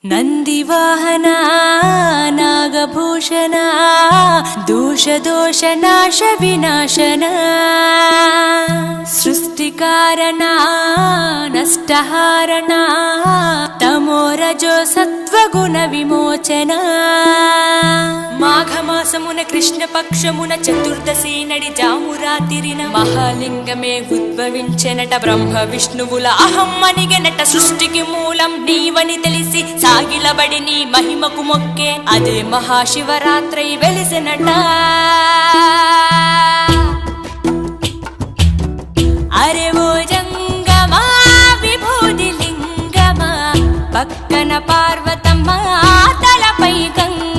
ನಂದಿವಾಹನ ನಾಗಭೂಷಣ ದೋಷ ದೋಷ ನಾಶ ವಿನಾಶನ ಸೃಷ್ಟಿಕಾರಣ ನಷ್ಟಹಾರಣ తమోరజో సత్వగుణ విమోచన మాఘమాసమున కృష్ణపక్షమున చతుర్దశి నడి జామురాతిరిన మహాలింగమే ఉద్భవించెనట. బ్రహ్మ విష్ణువుల అహం అనిగెనట. సృష్టికి మూలం నీవని తెలిసి సాగిలబడి నీ మహిమకు మొక్కే అదే మహాశివరాత్రి వెలిసెనట. అరే ఓ జంగమా విభూది లింగమా, పక్కన పార్వతమ్మ తలపై గంగ